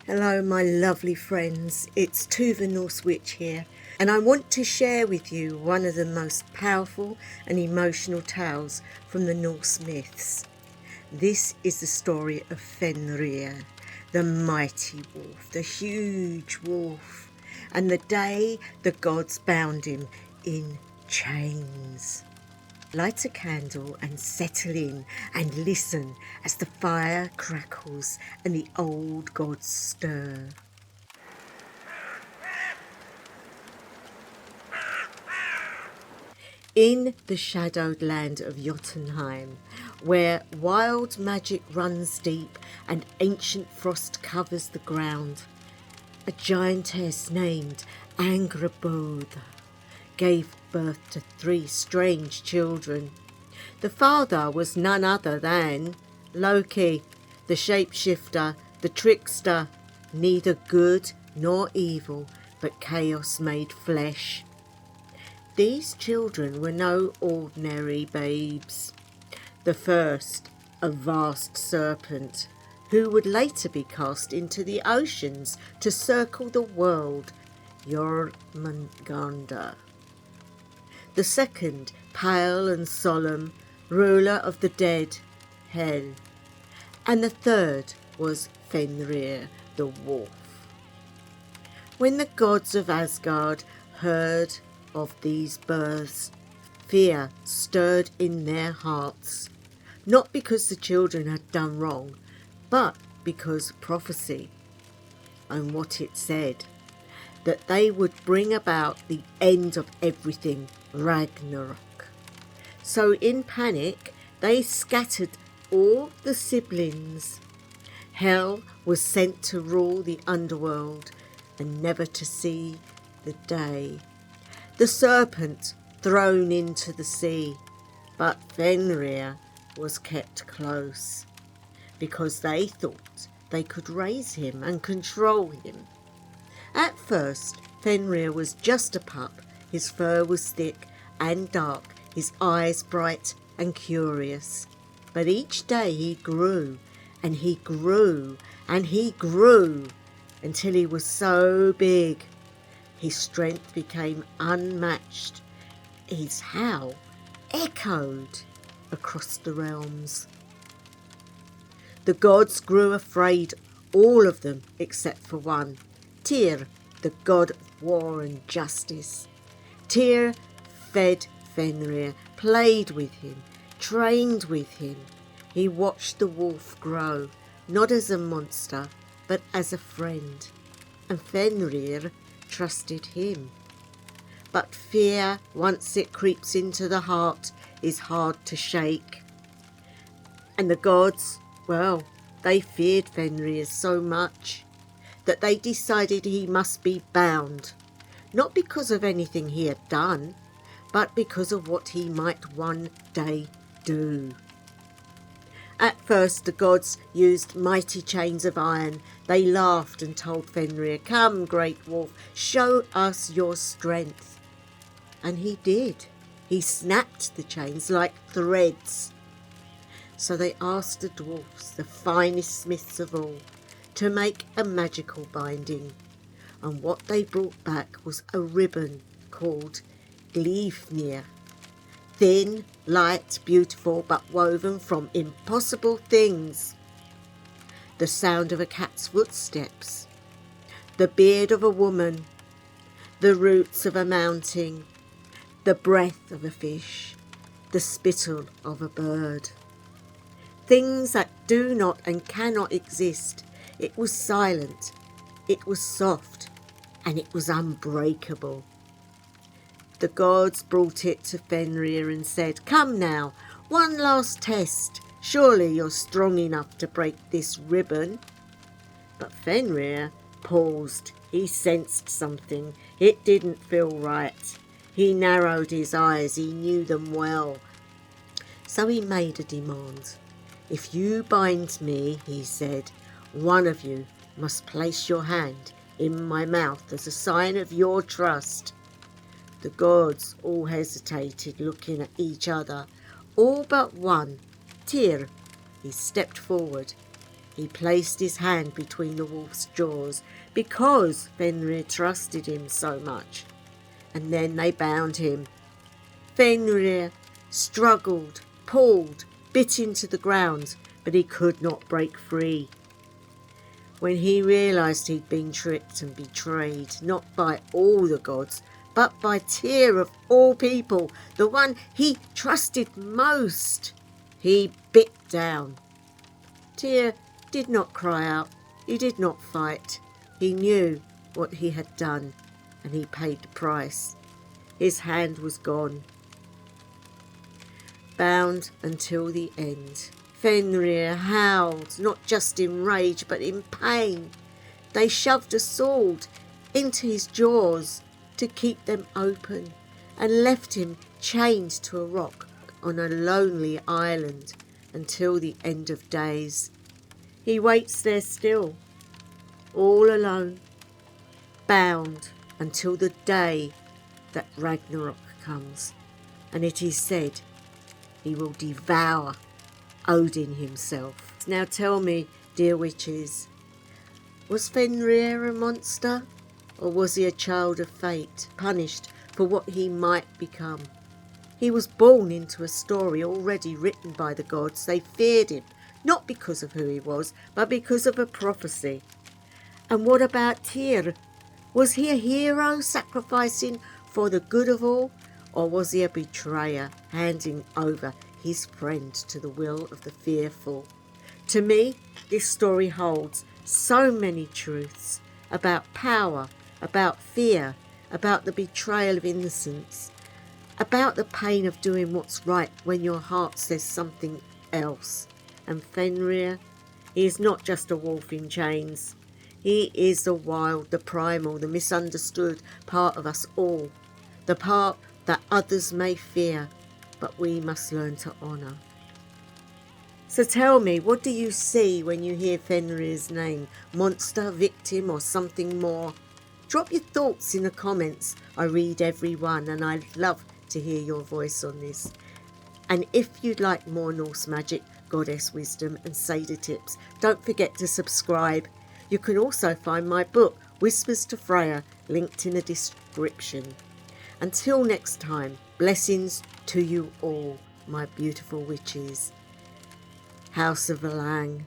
Hello my lovely friends, it's Tova Norse Witch here, and I want to share with you one of the most powerful and emotional tales from the Norse myths. This is the story of Fenrir, the mighty wolf, the huge wolf, and the day the gods bound him in chains. Light a candle and settle in and listen as the fire crackles and the old gods stir. In the shadowed land of Jotunheim, where wild magic runs deep and ancient frost covers the ground, a giantess named Angrboda gave birth to 3 strange children. The father was none other than Loki, the shapeshifter, the trickster, neither good nor evil, but chaos made flesh. These children were no ordinary babes. The first, a vast serpent, who would later be cast into the oceans to circle the world, Jörmungandr. The second, pale and solemn, ruler of the dead, Hel. And the third was Fenrir, the wolf. When the gods of Asgard heard of these births, fear stirred in their hearts, not because the children had done wrong, but because prophecy and what it said, that they would bring about the end of everything, Ragnarok. So in panic, they scattered all the siblings. Hel was sent to rule the underworld and never to see the day. The serpent thrown into the sea, but Fenrir was kept close, because they thought they could raise him and control him. At first, Fenrir was just a pup. His fur was thick and dark, his eyes bright and curious. But each day he grew, and he grew, and he grew, until he was so big. His strength became unmatched. His howl echoed across the realms. The gods grew afraid, all of them except for one, Tyr, the god of war and justice. Tyr fed Fenrir, played with him, trained with him. He watched the wolf grow, not as a monster, but as a friend. And Fenrir trusted him. But fear, once it creeps into the heart, is hard to shake. And the gods, well, they feared Fenrir so much that they decided he must be bound, not because of anything he had done, but because of what he might one day do. At first the gods used mighty chains of iron. They laughed and told Fenrir, "Come, great wolf, show us your strength." And he did. He snapped the chains like threads. So they asked the dwarfs, the finest smiths of all, to make a magical binding, and what they brought back was a ribbon called Gleipnir. Thin, light, beautiful, but woven from impossible things. The sound of a cat's footsteps, the beard of a woman, the roots of a mountain, the breath of a fish, the spittle of a bird. Things that do not and cannot exist. It was silent, it was soft, and it was unbreakable. The gods brought it to Fenrir and said, "Come now, one last test. Surely you're strong enough to break this ribbon." But Fenrir paused. He sensed something. It didn't feel right. He narrowed his eyes. He knew them well. So he made a demand. "If you bind me," he said, "one of you must place your hand in my mouth as a sign of your trust." The gods all hesitated, looking at each other, all but one, Tyr. He stepped forward. He placed his hand between the wolf's jaws because Fenrir trusted him so much, and then they bound him. Fenrir struggled, pulled, bit into the ground, but he could not break free. When he realised he'd been tricked and betrayed, not by all the gods, but by Tyr of all people, the one he trusted most, he bit down. Tyr did not cry out, he did not fight. He knew what he had done, and he paid the price. His hand was gone. Bound until the end. Fenrir howled, not just in rage, but in pain. They shoved a sword into his jaws to keep them open, and left him chained to a rock on a lonely island until the end of days. He waits there still, all alone, bound until the day that Ragnarok comes, and it is said he will devour Odin himself. Now tell me, dear witches, was Fenrir a monster, or was he a child of fate, punished for what he might become? He was born into a story already written by the gods. They feared him, not because of who he was, but because of a prophecy. And what about Tyr? Was he a hero sacrificing for the good of all, or was he a betrayer handing over his friend to the will of the fearful? To me, this story holds so many truths about power, about fear, about the betrayal of innocence, about the pain of doing what's right when your heart says something else. And Fenrir, he is not just a wolf in chains. He is the wild, the primal, the misunderstood part of us all, the part that others may fear, but we must learn to honour. So tell me, what do you see when you hear Fenrir's name? Monster, victim, or something more? Drop your thoughts in the comments. I read every one, and I'd love to hear your voice on this. And if you'd like more Norse magic, goddess wisdom and Seidr tips, don't forget to subscribe. You can also find my book, Whispers to Freya, linked in the description. Until next time, blessings to you all, my beautiful witches. House of Alang.